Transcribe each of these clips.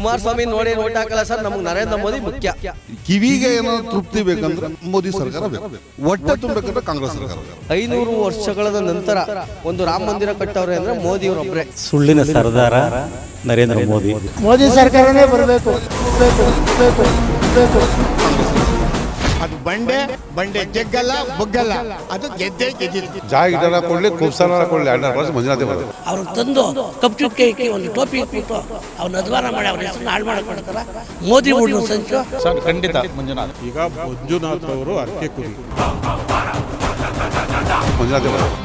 ಕುಮಾರಸ್ವಾಮಿ ನೋಡಿ ಓಟ್ ಹಾಕಲ್ಲ ಸರ್, ನಮ್ಗೆ ನರೇಂದ್ರ ಮೋದಿ ಮುಖ್ಯ. ಕಿವಿಗೆ ಏನೋ ತೃಪ್ತಿ ಬೇಕಂದ್ರೆ ಮೋದಿ ಸರ್ಕಾರ ಬೇಕು, ಹೊಟ್ಟೆ ತುಂಬಬೇಕಂದ್ರೆ ಕಾಂಗ್ರೆಸ್ ಸರ್ಕಾರ. 500 ವರ್ಷಗಳ ನಂತರ ಒಂದು ರಾಮ ಮಂದಿರ ಕಟ್ಟವ್ರೆ ಅಂದ್ರೆ ಮೋದಿ ಅವರೊಬ್ಬರೇ. ಸುಳ್ಳಿನ ಸರ್ದಾರ ನರೇಂದ್ರ ಮೋದಿ. ಮೋದಿ ಸರ್ಕಾರನೇ ಬರಬೇಕು. ಅದು ಬಂಡೆ ಜಗ್ಗಲ್ಲ ಬುಗ್ಗಲ್ಲ, ಅದು ಗೆದ್ದೇ ಗೆದ್ದಿದ್ದು. ಜಾಗ ಜನ ಕೊಡ್ಲಿ, ಕುಬ್ಸಾನ ಕೊಡ್ಲಿ, 2 ವರ್ಷ ಮಂಜುನಾಥೆ ಬರೋದು. ಅವ್ರು ತಂದು ಕಪ್ ಚುಕ್ಕೆ ಇಕ್ಕಿ ಒಂದು ಟೋಪಿ ಇಟ್ಬಿಟ್ಟು ಅವ್ನ ಅಧ್ವಾನ ಮಾಡಿ ಅವ್ರ ಹೆಸರನ್ನ ಹಾಳು ಮಾಡ್ಕೊಳ್ತಾರ. ಮೋದಿ ಊಟ ಸಂಚು ಸರ್ ಖಂಡಿತ ಮಂಜುನಾಥ್. ಈಗ ಮಂಜುನಾಥ್ ಅವರು ಅರ್ಕೆ ಕುರಿ ಮಂಜುನಾಥೆ ಬರೋದು.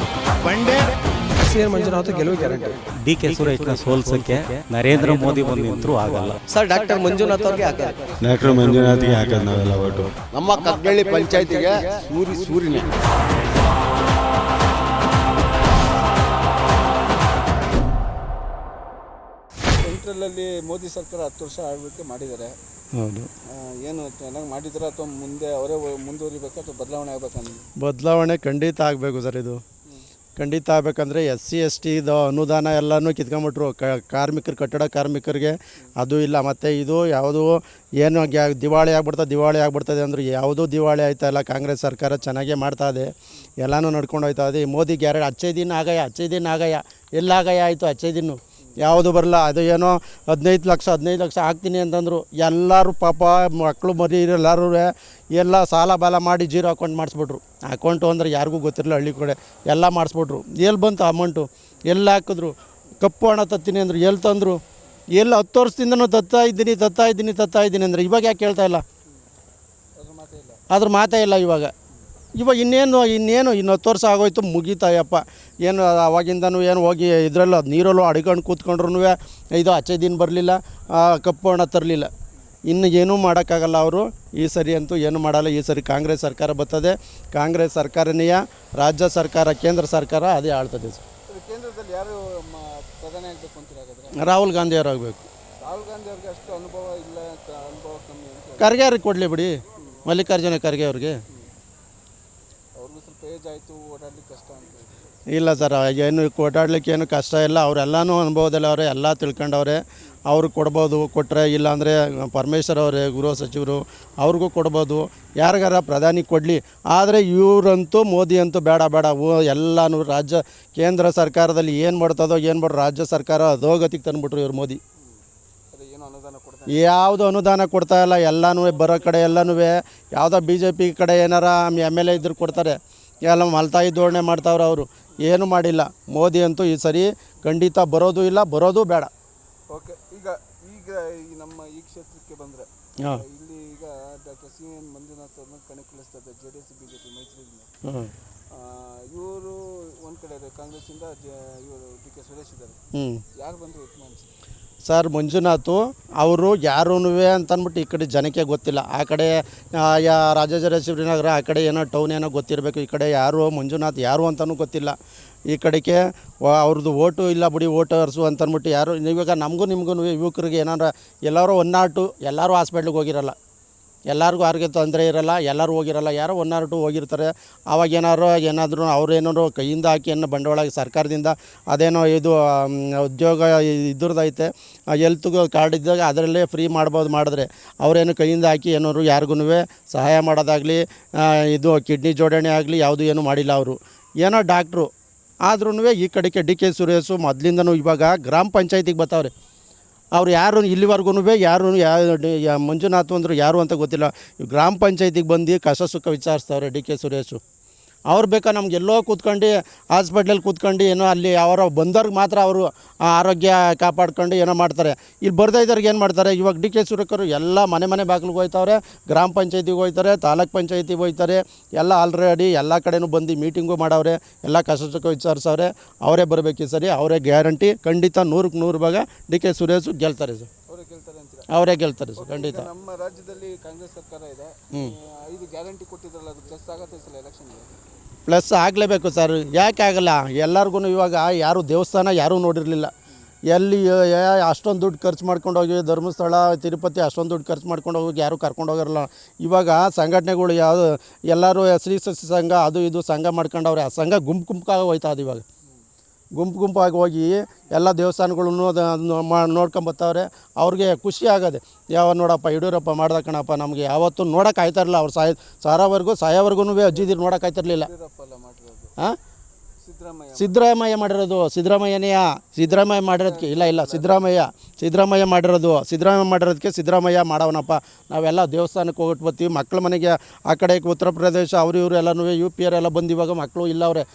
ಬಂಡೆ ಮಂಜುನಾಥ್ ಗೆಲುವು ಗ್ಯಾರಂಟಿ. ಡಿ.ಕೆ. ಸುರೇಶ್ನ ಸೋಲ್ಸಕ್ಕೆ ನರೇಂದ್ರ ಮೋದಿ ಬಂದು ನಿಂತರೂ ಆಗಲ್ಲ ಸರ್. ಡಾಕ್ಟರ್ ಮಂಜುನಾಥ್ ಅವ್ರಿಗೆ ಹಾಕಲ್ಲ. ಡಾಕ್ಟರ್ ಮಂಜುನಾಥ್ಗೆ ಹಾಕೋದು ನಾವೆಲ್ಲ ಓಟು. ನಮ್ಮ ಕಗ್ಗಳ್ಳಿ ಪಂಚಾಯತಿಗೆ ಸೂರಿನೇ. ಸೆಂಟ್ರಲಲ್ಲಿ ಮೋದಿ ಸರ್ಕಾರ 10 ವರ್ಷ ಆಳ್ವಿಕೆ ಮಾಡಿದ್ದಾರೆ. ಹೌದು, ಏನು ಚೆನ್ನಾಗಿ ಮಾಡಿದ್ರೆ ಅಥವಾ ಮುಂದೆ ಅವರೇ ಮುಂದುವರಿಬೇಕಾ ಅಥವಾ ಬದಲಾವಣೆ ಆಗ್ಬೇಕಂದ್ರೆ? ಬದಲಾವಣೆ ಖಂಡಿತ ಆಗಬೇಕು ಸರ್. ಇದು ಖಂಡಿತ ಆಗಬೇಕಂದ್ರೆ SC/ST ಇದು ಅನುದಾನ ಎಲ್ಲನೂ ಕಿತ್ಕೊಂಬಿಟ್ರು. ಕಾರ್ಮಿಕರು, ಕಟ್ಟಡ ಕಾರ್ಮಿಕರಿಗೆ ಅದು ಇಲ್ಲ. ಮತ್ತು ಇದು ಯಾವುದು ಏನು ದಿವಾಳಿ ಆಗ್ಬಿಡ್ತದೆ ಅಂದ್ರೆ ಯಾವುದೂ ದಿವಾಳಿ ಆಯ್ತಾ ಇಲ್ಲ. ಕಾಂಗ್ರೆಸ್ ಸರ್ಕಾರ ಚೆನ್ನಾಗೇ ಮಾಡ್ತಾಯಿದೆ, ಎಲ್ಲನೂ ನಡ್ಕೊಂಡು ಹೋಯ್ತಾ ಇದೆ. ಮೋದಿ ಗ್ಯಾರಂಟಿ 15 ದಿನ ಆಗಯ್ಯ ಎಲ್ಲಾಗಯ್ಯ ಆಯಿತು. 15 ದಿನ ಯಾವುದು ಬರಲ್ಲ. ಅದು ಏನೋ 15 ಲಕ್ಷ ಹಾಕ್ತೀನಿ ಅಂತಂದರು. ಎಲ್ಲರೂ ಪಾಪ ಮಕ್ಕಳು ಮರಿ ಎಲ್ಲರೂ ಎಲ್ಲ ಸಾಲ ಬಾಲ ಮಾಡಿ ಜೀರೋ ಅಕೌಂಟ್ ಮಾಡಿಸ್ಬಿಟ್ರು. ಅಕೌಂಟು ಅಂದರೆ ಯಾರಿಗೂ ಗೊತ್ತಿರಲಿಲ್ಲ, ಹಳ್ಳಿ ಕಡೆ ಎಲ್ಲ ಮಾಡಿಸ್ಬಿಟ್ರು. ಎಲ್ಲಿ ಬಂತು ಅಮೌಂಟು? ಎಲ್ಲ ಹಾಕಿದ್ರು. ಕಪ್ಪು ಹಣ ತತ್ತೀನಿ ಅಂದರು. ಎಲ್ಲಿ ತಂದರು? ಎಲ್ಲ 10 ವರ್ಷದಿಂದನೂ ತತ್ತಾ ಇದ್ದೀನಿ ಅಂದರೆ ಇವಾಗ ಯಾಕೆ ಕೇಳ್ತಾ ಇಲ್ಲ? ಅದ್ರ ಮಾತೇ ಇಲ್ಲ ಇವಾಗ ಇನ್ನೇನು 10 ವರ್ಷ ಆಗೋಯ್ತು, ಮುಗೀತಾಯಪ್ಪ. ಏನು ಅವಾಗಿಂದನೂ ಏನು ಹೋಗಿ ಇದರಲ್ಲೂ ನೀರಲ್ಲೂ ಅಡ್ಕೊಂಡು ಕೂತ್ಕೊಂಡ್ರು ಇದು 15 ದಿನ ಬರಲಿಲ್ಲ, ಕಪ್ಪು ಹಣ ತರಲಿಲ್ಲ. ಇನ್ನು ಏನೂ ಮಾಡೋಕ್ಕಾಗಲ್ಲ ಅವರು. ಈ ಸರಿ ಅಂತೂ ಏನು ಮಾಡಲ್ಲ. ಈ ಸರಿ ಕಾಂಗ್ರೆಸ್ ಸರ್ಕಾರ ಬರ್ತದೆ. ಕಾಂಗ್ರೆಸ್ ಸರ್ಕಾರನೇ ರಾಜ್ಯ ಸರ್ಕಾರ, ಕೇಂದ್ರ ಸರ್ಕಾರ ಅದೇ ಆಳ್ತದೆ ಸರ್. ಕೇಂದ್ರದಲ್ಲಿ ಯಾರು ಪ್ರಧಾನಿ ಆಗಬೇಕು ಅಂತೀರಾಗಾದ್ರೆ? ರಾಹುಲ್ ಗಾಂಧಿ ಅವರು ಆಗಬೇಕು. ರಾಹುಲ್ ಗಾಂಧಿ ಅವ್ರಿಗೆ ಅಷ್ಟು ಅನುಭವ ಇಲ್ಲ, ಅನುಭವ ಕಮ್ಮಿ ಅಂತ. ಖರ್ಗೆ ಅವ್ರಿಗೆ ಕೊಡಲಿ ಬಿಡಿ, ಮಲ್ಲಿಕಾರ್ಜುನ ಖರ್ಗೆ ಅವ್ರಿಗೆ. ಅವ್ರಿಗೂ ಸ್ವಲ್ಪ ಏಜ್ ಆಯಿತು, ಓಡಾಡ್ಲಿಕ್ಕೆ ಕಷ್ಟ ಅಂತ. ಇಲ್ಲ ಸರ್, ಏನು ಓಡಾಡ್ಲಿಕ್ಕೆ ಏನು ಕಷ್ಟ ಇಲ್ಲ. ಅವರೆಲ್ಲನೂ ಅನುಭವದಲ್ಲಿ ಅವರೇ, ಎಲ್ಲ ತಿಳ್ಕೊಂಡವ್ರೆ. ಅವರು ಕೊಡ್ಬೋದು, ಕೊಟ್ಟರೆ. ಇಲ್ಲಾಂದರೆ ಪರಮೇಶ್ವರ್ ಅವರೇ ಗೃಹ ಸಚಿವರು, ಅವ್ರಿಗೂ ಕೊಡ್ಬೋದು. ಯಾರಿಗಾರ ಪ್ರಧಾನಿ ಕೊಡಲಿ. ಆದರೆ ಇವರಂತೂ ಮೋದಿ ಅಂತೂ ಬೇಡ. ಎಲ್ಲನೂ ಕೇಂದ್ರ ಸರ್ಕಾರದಲ್ಲಿ ಏನು ಮಾಡ್ತದೋ ರಾಜ್ಯ ಸರ್ಕಾರ ಅಧೋಗತಿಗೆ ತಂದುಬಿಟ್ರು ಇವ್ರು ಮೋದಿ. ಯಾವುದು ಅನುದಾನ ಕೊಡ್ತಾ ಇಲ್ಲ. ಎಲ್ಲನೂ ಬರೋ ಕಡೆ ಎಲ್ಲನೂ ಯಾವುದೋ BJP ಕಡೆ ಏನಾರ MLA ಇದ್ರು ಕೊಡ್ತಾರೆ. ಎಲ್ಲ ಮಲ್ತಾಯಿ ಧೋರಣೆ ಮಾಡ್ತಾವ್ರೆ ಅವರು. ಏನು ಮಾಡಿಲ್ಲ. ಮೋದಿ ಅಂತೂ ಈ ಸರಿ ಖಂಡಿತ ಬರೋದು ಇಲ್ಲ, ಬರೋದು ಬೇಡ. ಓಕೆ, ಈಗ ನಮ್ಮ ಈ ಕ್ಷೇತ್ರಕ್ಕೆ ಬಂದರೆ ಇಲ್ಲಿ ಈಗ ಡಾಕ್ಟರ್ CN ಮಂಜುನಾಥ್ ಅವ್ರನ್ನ ಕಣಕ್ಕಿಳಿಸ್ತದೆ JDS BJP ಮೈತ್ರಿಯಿಂದ. ಇವರು ಒಂದು ಕಡೆ ಕಾಂಗ್ರೆಸ್ಸಿಂದ ಇವರು DK ಸುರೇಶ್ ಇದ್ದಾರೆ. ಯಾರು ಬಂದರು ಉತ್ತಮ ಅನಿಸುತ್ತೆ ಸರ್? ಮಂಜುನಾಥ್ ಅವರು ಯಾರೂ ಅಂತಂದ್ಬಿಟ್ಟು ಈ ಕಡೆ ಜನಕ್ಕೆ ಗೊತ್ತಿಲ್ಲ. ಆ ಕಡೆ ರಾಜರಾಜೇಶ್ವರಿ ನಗರ ಆ ಕಡೆ ಏನೋ ಟೌನ್ ಏನೋ ಗೊತ್ತಿರಬೇಕು. ಈ ಕಡೆ ಮಂಜುನಾಥ್ ಯಾರು ಅಂತಲೂ ಗೊತ್ತಿಲ್ಲ. ಈ ಕಡೆಗೆ ಅವ್ರದ್ದು ಓಟು ಇಲ್ಲ ಬಿಡಿ, ವೋಟರ್ಸು ಅಂತಂದ್ಬಿಟ್ಟು ಯಾರು. ಇವಾಗ ನಮಗೂ ಯುವಕರಿಗೆ ಏನಾರ ಎಲ್ಲರೂ 1 or 2 ಎಲ್ಲರೂ ಹಾಸ್ಪಿಟ್ಲಿಗೆ ಹೋಗಿರಲ್ಲ. ಎಲ್ಲರಿಗೂ ಆರೋಗ್ಯ ತೊಂದರೆ ಇರಲ್ಲ, ಎಲ್ಲರೂ ಹೋಗಿರಲ್ಲ. ಯಾರೋ 1 or 2 ಹೋಗಿರ್ತಾರೆ. ಆವಾಗ ಏನಾದರೂ ಅವ್ರೇನಾದ್ರು ಕೈಯಿಂದ ಹಾಕಿ ಏನೋ ಬಂಡವಾಳ ಸರ್ಕಾರದಿಂದ ಅದೇನೋ ಇದು ಉದ್ಯೋಗ ಇದ್ರದ್ದೈತೆ, ಹೆಲ್ತ್ ಕಾರ್ಡ್ ಇದ್ದಾಗ ಅದರಲ್ಲೇ ಫ್ರೀ ಮಾಡಿದ್ರೆ ಅವರೇನು ಕೈಯಿಂದ ಹಾಕಿ ಏನಾದ್ರು ಯಾರಿಗೂ ಸಹಾಯ ಮಾಡೋದಾಗಲಿ, ಇದು ಕಿಡ್ನಿ ಜೋಡಣೆ ಆಗಲಿ ಯಾವುದೂ ಏನೂ ಮಾಡಿಲ್ಲ ಅವರು. ಏನೋ ಡಾಕ್ಟ್ರು ಆದ್ರೂ ಈ ಕಡೆಗೆ DK ಸುರೇಶು ಮೊದಲಿಂದನೂ ಇವಾಗ ಗ್ರಾಮ ಪಂಚಾಯತಿಗೆ ಬರ್ತಾವ್ರೆ. ಅವ್ರು ಯಾರು ಇಲ್ಲಿವರೆಗೂ ಮಂಜುನಾಥ್ ಅಂದರು ಯಾರು ಅಂತ ಗೊತ್ತಿಲ್ಲ. ಗ್ರಾಮ ಪಂಚಾಯತಿಗೆ ಬಂದು ಕಷ್ಟ ಸುಖ ವಿಚಾರಿಸ್ತವ್ರೆ DK ಸುರೇಶು. ಅವ್ರು ಬೇಕಾ ನಮಗೆಲ್ಲೋ ಕೂತ್ಕೊಂಡು ಹಾಸ್ಪಿಟ್ಲಲ್ಲಿ ಕೂತ್ಕೊಂಡು ಏನೋ ಅಲ್ಲಿ ಅವರ ಬಂದವ್ರಿಗೆ ಮಾತ್ರ ಅವರು ಆರೋಗ್ಯ ಕಾಪಾಡ್ಕೊಂಡು ಏನೋ ಮಾಡ್ತಾರೆ. ಇಲ್ಲಿ ಬರ್ತಾ ಇದ್ದವ್ರಿಗೆ ಏನು ಮಾಡ್ತಾರೆ? ಇವಾಗ DK ಸುರೇಶರು ಎಲ್ಲ ಮನೆ ಬಾಗಿಲಿಗೆ ಹೋಗ್ತಾವ್ರೆ, ಗ್ರಾಮ ಪಂಚಾಯತಿಗೆ ಹೋಗ್ತಾರೆ, ತಾಲೂಕ್ ಪಂಚಾಯತಿಗೆ ಹೋಗ್ತಾರೆ. ಎಲ್ಲ ಆಲ್ರೆಡಿ ಎಲ್ಲ ಕಡೆನೂ ಬಂದು ಮೀಟಿಂಗು ಮಾಡವ್ರೆ, ಎಲ್ಲ ಕಷ್ಟ ಸುಖ ವಿಚಾರಿಸವ್ರೆ. ಅವರೇ ಬರಬೇಕು ಸರಿ, ಅವರೇ ಗ್ಯಾರಂಟಿ. ಖಂಡಿತ 100ಕ್ಕೆ 100 ಭಾಗ DK ಸುರೇಶು ಗೆಲ್ತಾರೆ ಸರ್. ಅವರೇ ಗೆಲ್ತಾರೆ ಸರ್ ಖಂಡಿತ. ನಮ್ಮ ರಾಜ್ಯದಲ್ಲಿ ಕಾಂಗ್ರೆಸ್ ಸರ್ಕಾರ ಇದೆ. 5 ಗ್ಯಾರಂಟಿ ಕೊಟ್ಟಿದ್ರಲ್ಲ, ಅದು ಪ್ಲಸ್ ಆಗುತ್ತೆ ಸಲ ಎಲೆಕ್ಷನ್ಗೆ? ಪ್ಲಸ್ ಆಗಲೇಬೇಕು ಸರ್. ಯಾಕೆ ಆಗಲ್ಲ? ಎಲ್ಲರಿಗೂ ಇವಾಗ ಯಾರು ದೇವಸ್ಥಾನ ಯಾರೂ ನೋಡಿರಲಿಲ್ಲ. ಎಲ್ಲಿ ಅಷ್ಟೊಂದು ದುಡ್ಡು ಖರ್ಚು ಮಾಡ್ಕೊಂಡು ಹೋಗಿ ಧರ್ಮಸ್ಥಳ, ತಿರುಪತಿ ಅಷ್ಟೊಂದು ದುಡ್ಡು ಖರ್ಚು ಮಾಡ್ಕೊಂಡು ಹೋಗಿ ಯಾರೂ ಕರ್ಕೊಂಡು ಹೋಗಿರಲ್ಲ. ಇವಾಗ ಸಂಘಟನೆಗಳು ಯಾವುದು ಎಲ್ಲರೂ SC ಸಂಘ ಅದು ಇದು ಸಂಘ ಮಾಡ್ಕೊಂಡವ್ರೆ. ಆ ಸಂಘ ಗುಂಪಾಗಿ ಹೋಯ್ತಾ ಅದು. ಇವಾಗ ಗುಂಪಾಗಿ ಹೋಗಿ ಎಲ್ಲ ದೇವಸ್ಥಾನಗಳನ್ನು ನೋಡ್ಕೊಂಬತ್ತವ್ರೆ. ಅವ್ರಿಗೆ ಖುಷಿ ಆಗದೆ, ನೋಡಪ್ಪ ಯಡಿಯೂರಪ್ಪ ಮಾಡ್ದ ಕಣಪ್ಪ, ನಮಗೆ ಯಾವತ್ತೂ ನೋಡೋಕೆ ಆಯ್ತಾರಲ್ಲ, ಅವ್ರು ಸಾಯೋವರೆಗೂ ಅಜ್ಜಿದಿರು ನೋಡೋಕೆ ಆಯ್ತಿರಲಿಲ್ಲ. ಹಾಂ, ಸಿದ್ದರಾಮಯ್ಯ ಮಾಡಿರೋದಕ್ಕೆ ಇಲ್ಲ ಸಿದ್ದರಾಮಯ್ಯ ಮಾಡಿರೋದಕ್ಕೆ ಸಿದ್ದರಾಮಯ್ಯ ಮಾಡವನಪ್ಪ. ನಾವೆಲ್ಲ ದೇವಸ್ಥಾನಕ್ಕೆ ಹೋಗ್ಬಿಟ್ಟು ಬರ್ತೀವಿ, ಮಕ್ಕಳ ಮನೆಗೆ ಆ ಕಡೆ ಉತ್ತರ ಪ್ರದೇಶ ಇವರು ಎಲ್ಲನೂ UP ಎಲ್ಲ ಬಂದು ಇವಾಗ ಮಕ್ಕಳು ಇಲ್ಲ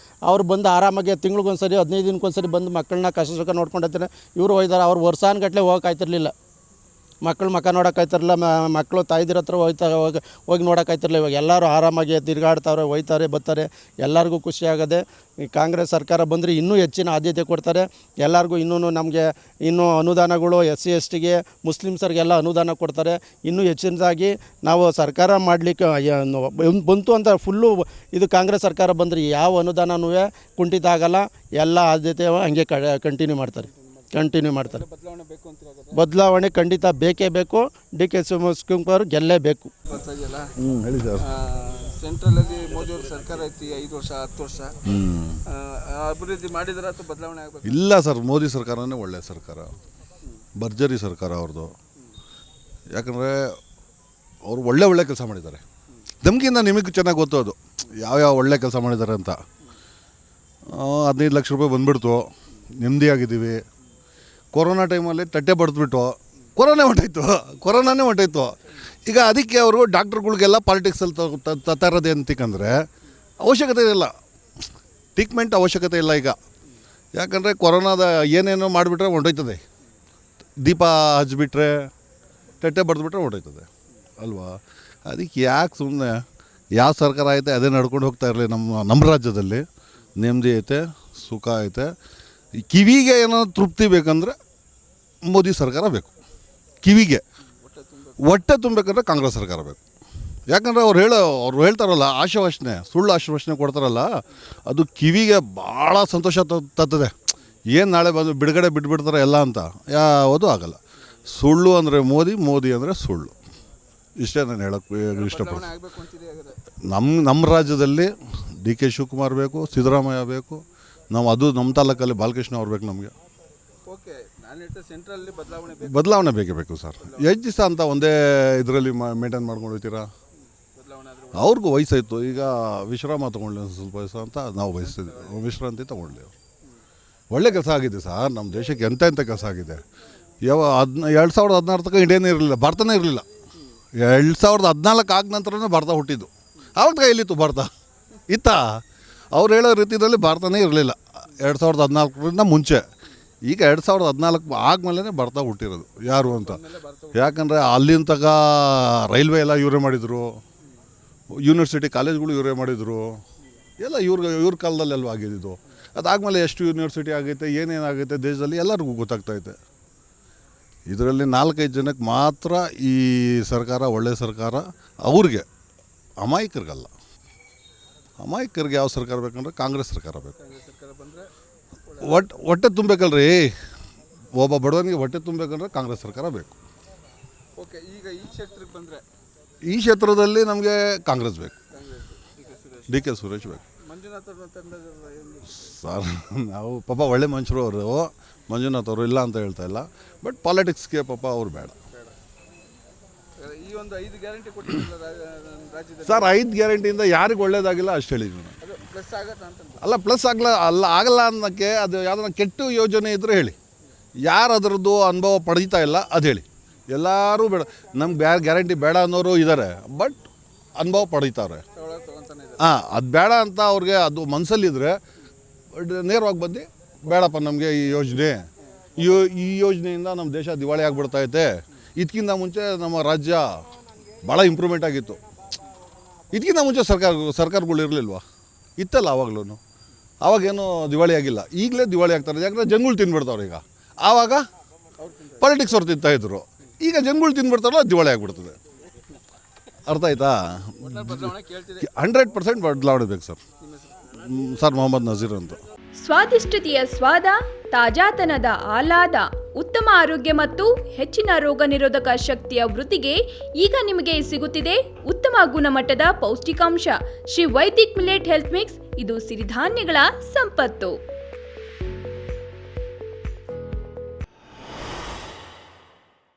ಅವ್ರು ಬಂದು ಆರಾಮಾಗಿ ತಿಂಗಳಿಗೊಂದ್ಸರಿ 15 ದಿನಕ್ಕೊಂದ್ಸರಿ ಬಂದು ಮಕ್ಕಳನ್ನ ಕಷ್ಟ ಸುಖ ನೋಡ್ಕೊಂಡಿರ್ತಾರೆ. ಇವರು ಹೋಯ್ತಾರೆ, ಅವ್ರು ವರ್ಷಾನುಗಟ್ಟಲೆ ಹೋಗಕ್ಕೆ ಆಯ್ತಿರ್ಲಿಲ್ಲ. ಮಕ್ಕಳು ಮಕ್ಕ ನೋಡೋಕ್ಕಾಯ್ತಿರಲಿಲ್ಲ, ಮಕ್ಕಳು ತಾಯಿದಿರ ಹತ್ರ ಹೋಗಿ ನೋಡೋಕ್ಕಾಯ್ತಿರಲಿಲ್ಲ. ಇವಾಗ ಎಲ್ಲರೂ ಆರಾಮಾಗಿ ತಿರುಗಾಡ್ತಾವ್ರೆ, ಹೋಯ್ತಾರೆ ಬರ್ತಾರೆ, ಎಲ್ಲರಿಗೂ ಖುಷಿ ಆಗದೆ. ಈ ಕಾಂಗ್ರೆಸ್ ಸರ್ಕಾರ ಬಂದರೆ ಇನ್ನೂ ಹೆಚ್ಚಿನ ಆದ್ಯತೆ ಕೊಡ್ತಾರೆ ಎಲ್ಲರಿಗೂ. ನಮಗೆ ಇನ್ನೂ ಅನುದಾನಗಳು SC STಗೆ ಮುಸ್ಲಿಮ್ಸರಿಗೆಲ್ಲ ಅನುದಾನ ಕೊಡ್ತಾರೆ. ಇನ್ನೂ ಹೆಚ್ಚಿನದಾಗಿ ನಾವು ಸರ್ಕಾರ ಮಾಡಲಿಕ್ಕೆ ಬಂತು ಅಂತ ಫುಲ್ಲು ಇದು ಕಾಂಗ್ರೆಸ್ ಸರ್ಕಾರ ಬಂದರೆ ಯಾವ ಅನುದಾನವೂ ಕುಂಠಿತ ಆಗಲ್ಲ, ಎಲ್ಲ ಆದ್ಯತೆ ಹಂಗೆ ಕಂಟಿನ್ಯೂ ಮಾಡ್ತಾರೆ. ಬದಲಾವಣೆ ಖಂಡಿತ ಬೇಕೇ ಬೇಕು. DK ಶಿವಕುಮಾರ್ ಗೆಲ್ಲೇಬೇಕು. ಹೇಳಿ ಸರ್. ಸೆಂಟ್ರಲ್ ಅಲ್ಲಿ ಮೋದಿ ಅವ್ರ ಸರ್ಕಾರ ಐತಿ 5 ವರ್ಷ 10 ವರ್ಷ, ಅಭಿವೃದ್ಧಿ ಮಾಡಿದ್ರ ಅಥವಾ ಬದಲಾವಣೆ ಆಗಬೇಕು? ಇಲ್ಲ ಸರ್, ಮೋದಿ ಸರ್ಕಾರನೇ ಒಳ್ಳೆ ಸರ್ಕಾರ, ಭರ್ಜರಿ ಸರ್ಕಾರ ಅವ್ರದ್ದು. ಯಾಕಂದರೆ ಅವರು ಒಳ್ಳೆ ಕೆಲಸ ಮಾಡಿದ್ದಾರೆ. ನಮಗಿಂತ ನಿಮಗೆ ಚೆನ್ನಾಗಿ ಗೊತ್ತು ಅದು ಯಾವ ಒಳ್ಳೆ ಕೆಲಸ ಮಾಡಿದ್ದಾರೆ ಅಂತ. 15 ಲಕ್ಷ ರೂಪಾಯಿ ಬಂದುಬಿಡ್ತು, ನೆಮ್ಮದಿಯಾಗಿದ್ದೀವಿ. ಕೊರೋನಾ ಟೈಮಲ್ಲಿ ತಟ್ಟೆ ಬಡ್ದ್ಬಿಟ್ಟು ಕೊರೋನಾನೇ ಹೊಂಟೋಯ್ತು. ಈಗ ಅದಕ್ಕೆ ಅವರು ಡಾಕ್ಟ್ರುಗಳಿಗೆಲ್ಲ ಪಾಲಿಟಿಕ್ಸಲ್ಲಿ ತರೋದು ಅಂತಂದರೆ ಅವಶ್ಯಕತೆ ಇಲ್ಲ, ಟ್ರೀಟ್ಮೆಂಟ್ ಅವಶ್ಯಕತೆ ಇಲ್ಲ ಈಗ. ಯಾಕಂದರೆ ಕೊರೋನಾದ ಏನೇನೋ ಮಾಡಿಬಿಟ್ರೆ ಹೊಂಟೋಯ್ತದೆ, ದೀಪ ಹಚ್ಬಿಟ್ರೆ ತಟ್ಟೆ ಬಡ್ದ್ಬಿಟ್ರೆ ಹೊಂಟೋಯ್ತದೆ ಅಲ್ವಾ. ಅದಕ್ಕೆ ಯಾಕೆ ಸುಮ್ಮನೆ ಯಾವ ಸರ್ಕಾರ ಐತೆ ಅದೇ ನಡ್ಕೊಂಡು ಹೋಗ್ತಾ ಇರಲಿ. ನಮ್ಮ ರಾಜ್ಯದಲ್ಲಿ ನೆಮ್ಮದಿ ಐತೆ, ಸುಖ ಐತೆ. ಕಿವಿಗೆ ಏನೋ ತೃಪ್ತಿ ಬೇಕಂದರೆ ಮೋದಿ ಸರ್ಕಾರ ಬೇಕು. ಕಿವಿಗೆ ಹೊಟ್ಟೆ ತುಂಬಬೇಕಂದ್ರೆ ಕಾಂಗ್ರೆಸ್ ಸರ್ಕಾರ ಬೇಕು. ಯಾಕಂದರೆ ಅವ್ರು ಹೇಳ್ತಾರಲ್ಲ ಆಶ್ವಾಸನೆ, ಸುಳ್ಳು ಆಶ್ವಾಸನೆ ಕೊಡ್ತಾರಲ್ಲ, ಅದು ಕಿವಿಗೆ ಭಾಳ ಸಂತೋಷ ತತ್ತದೆ. ಏನು ನಾಳೆ ಬಂದು ಬಿಡುಗಡೆ ಬಿಟ್ಬಿಡ್ತಾರೆ ಎಲ್ಲ ಅಂತ ಯಾವುದು ಆಗಲ್ಲ. ಸುಳ್ಳು ಅಂದರೆ ಮೋದಿ ಅಂದರೆ ಸುಳ್ಳು. ಇಷ್ಟೇ ನಾನು ಹೇಳೋಕ್ಕೆ ಇಷ್ಟಪಡ್ತೀನಿ. ನಮ್ಮ ರಾಜ್ಯದಲ್ಲಿ DK ಶಿವಕುಮಾರ್ ಬೇಕು, ಸಿದ್ದರಾಮಯ್ಯ ಬೇಕು. ನಮ್ಮ ತಾಲೂಕಲ್ಲಿ ಬಾಲಕೃಷ್ಣ ಅವ್ರು ಬೇಕು ನಮಗೆ. ಬದಲಾವಣೆ ಬೇಕೇ ಬೇಕು ಸರ್. ಎಷ್ಟು ದಿವಸ ಅಂತ ಒಂದೇ ಇದರಲ್ಲಿ ಮೇಂಟೈನ್ ಮಾಡ್ಕೊಂಡು ಹೋಗ್ತೀರಾ? ಅವ್ರಿಗೂ ವಯಸ್ಸಾಯಿತು, ಈಗ ವಿಶ್ರಾಮ ತೊಗೊಳ್ಳಿ ಸ್ವಲ್ಪ ವಯಸ್ಸು ಅಂತ ನಾವು ಬಯಸ್ತಿದ್ವಿ. ವಿಶ್ರಾಂತಿ ತೊಗೊಳ್ಳಿ. ಒಳ್ಳೆ ಕೆಲಸ ಆಗಿದೆ ಸರ್, ನಮ್ಮ ದೇಶಕ್ಕೆ ಎಂಥ ಕೆಲಸ ಆಗಿದೆ. 2016 ತನಕ ಇಂಡಿಯಾನೇ ಇರಲಿಲ್ಲ, ಭಾರತನೇ ಇರಲಿಲ್ಲ. 2014 ಆದ ನಂತರನೇ ಭಾರತ ಹುಟ್ಟಿದ್ದು. ಆವಾಗ ಎಲ್ಲಿತ್ತು ಭಾರತ? ಅವ್ರು ಹೇಳೋ ರೀತಿಯಲ್ಲಿ ಭಾರತನೇ ಇರಲಿಲ್ಲ 2014ರಿಂದ ಮುಂಚೆ. ಈಗ 2014 ಆದಮೇಲೆ ಭಾರತ ಹುಟ್ಟಿರೋದು ಯಾರು ಅಂತ. ಯಾಕಂದರೆ ಅಲ್ಲಿನ ತಗ ರೈಲ್ವೆ ಎಲ್ಲ ಇವರೇ ಮಾಡಿದರು, ಯೂನಿವರ್ಸಿಟಿ ಕಾಲೇಜ್ಗಳು ಇವರೇ ಮಾಡಿದರು, ಎಲ್ಲ ಇವ್ರ ಕಾಲದಲ್ಲಿ ಅಲ್ವ ಆಗಿದ್ದು. ಅದಾದಮೇಲೆ ಎಷ್ಟು ಯೂನಿವರ್ಸಿಟಿ ಆಗೈತೆ, ಏನೇನಾಗೈತೆ ದೇಶದಲ್ಲಿ ಎಲ್ಲರಿಗೂ ಗೊತ್ತಾಗ್ತೈತೆ. ಇದರಲ್ಲಿ 4-5 ಜನಕ್ಕೆ ಮಾತ್ರ ಈ ಸರ್ಕಾರ ಒಳ್ಳೆಯ ಸರ್ಕಾರ. ಅವ್ರಿಗೆ ಅಮಾಯಕರಿಗಲ್ಲ. ಅಮಾಯಕರಿಗೆ ಯಾವ ಸರ್ಕಾರ ಬೇಕಂದ್ರೆ ಕಾಂಗ್ರೆಸ್ ಸರ್ಕಾರ ಬೇಕು. ಹೊಟ್ಟೆ ತುಂಬಬೇಕಲ್ರಿ, ಒಬ್ಬ ಬಡವನಿಗೆ ಹೊಟ್ಟೆ ತುಂಬಬೇಕಂದ್ರೆ ಕಾಂಗ್ರೆಸ್ ಸರ್ಕಾರ ಬೇಕು. ಓಕೆ, ಈಗ ಈ ಕ್ಷೇತ್ರಕ್ಕೆ ಬಂದರೆ ಈ ಕ್ಷೇತ್ರದಲ್ಲಿ ನಮಗೆ ಕಾಂಗ್ರೆಸ್ ಬೇಕು, DK ಸುರೇಶ್ ಬೇಕು. ಸರ್ ನಾವು ಪಾಪ ಒಳ್ಳೆ ಮನುಷ್ಯರು ಅವರು, ಮಂಜುನಾಥ್ ಅವರು ಇಲ್ಲ ಅಂತ ಹೇಳ್ತಾ ಇಲ್ಲ, ಬಟ್ ಪಾಲಿಟಿಕ್ಸ್ಗೆ ಪಾಪ ಅವ್ರು ಬೇಡ. ಈ ಒಂದು 5 ಗ್ಯಾರಂಟಿ ಕೊಟ್ಟಿಲ್ಲ ರಾಜ್ಯದಲ್ಲಿ ಸರ್. 5 ಗ್ಯಾರಂಟಿಯಿಂದ ಯಾರಿಗೆ ಒಳ್ಳೇದಾಗಿಲ್ಲ ಅಷ್ಟು ಹೇಳಿದ್ದೀನಿ. ಅಲ್ಲ, ಪ್ಲಸ್ ಆಗಲ್ಲ ಅನ್ನೋಕ್ಕೆ ಅದು ಯಾವ್ದಾರ ಕೆಟ್ಟ ಯೋಜನೆ ಇದ್ದರೆ ಹೇಳಿ. ಯಾರು ಅದರದ್ದು ಅನುಭವ ಪಡೀತಾ ಇಲ್ಲ ಅದು ಹೇಳಿ. ಎಲ್ಲರೂ ಬೇಡ, ನಮ್ಗೆ ಗ್ಯಾರಂಟಿ ಬೇಡ ಅನ್ನೋರು ಇದ್ದಾರೆ, ಬಟ್ ಅನುಭವ ಪಡೀತಾರೆ. ಅದು ಬೇಡ ಅಂತ ಅವ್ರಿಗೆ ಅದು ಮನಸ್ಸಲ್ಲಿದ್ದರೆ ನೇರವಾಗಿ ಬಂದು ಬೇಡಪ್ಪ ನಮಗೆ ಈ ಯೋಜನೆಯಿಂದ ನಮ್ಮ ದೇಶ ದಿವಾಳಿ ಆಗಿಬಿಡ್ತೈತೆ. ಇದಕ್ಕಿಂತ ಮುಂಚೆ ನಮ್ಮ ರಾಜ್ಯ ಭಾಳ ಇಂಪ್ರೂವ್ಮೆಂಟ್ ಆಗಿತ್ತು. ಇದಕ್ಕಿಂತ ಮುಂಚೆ ಸರ್ಕಾರಗಳು ಇರಲಿಲ್ವಾ? ಇತ್ತಲ್ಲ ಆವಾಗಲೂ. ಆವಾಗೇನು ದಿವಾಳಿ ಆಗಿಲ್ಲ, ಈಗಲೇ ದಿವಾಳಿ ಆಗ್ತಾರೆ. ಯಾಕಂದರೆ ಜನಗಳು ತಿಂದ್ಬಿಡ್ತಾವ್ರೆ. ಈಗ ಆವಾಗ ಪಾಲಿಟಿಕ್ಸ್ ಅವ್ರು ತಿಂತಾಯಿದ್ರು, ಈಗ ಜನಗಳು ತಿಂದ್ಬಿಡ್ತಾರಲ್ಲ ದಿವಾಳಿ ಆಗಿಬಿಡ್ತದೆ. ಅರ್ಥ ಆಯ್ತಾ? 100% ಬದಲಾವಣೆ ಬೇಕು ಸರ್. ಮೊಹಮ್ಮದ್ ನಜೀರ್ ಅಂತ. ಸ್ವಾದಿಷ್ಟತೆಯ ಸ್ವಾದ, ತಾಜಾತನದ ಆಹ್ಲಾದ, ಉತ್ತಮ ಆರೋಗ್ಯ ಮತ್ತು ಹೆಚ್ಚಿನ ರೋಗ ನಿರೋಧಕ ಶಕ್ತಿಯ ವೃದ್ಧಿಗೆ ಈಗ ನಿಮಗೆ ಸಿಗುತ್ತಿದೆ ಉತ್ತಮ ಗುಣಮಟ್ಟದ ಪೌಷ್ಟಿಕಾಂಶ Shri Vaidik millet health mix. ಇದು ಸಿರಿಧಾನ್ಯಗಳ ಸಂಪತ್ತು.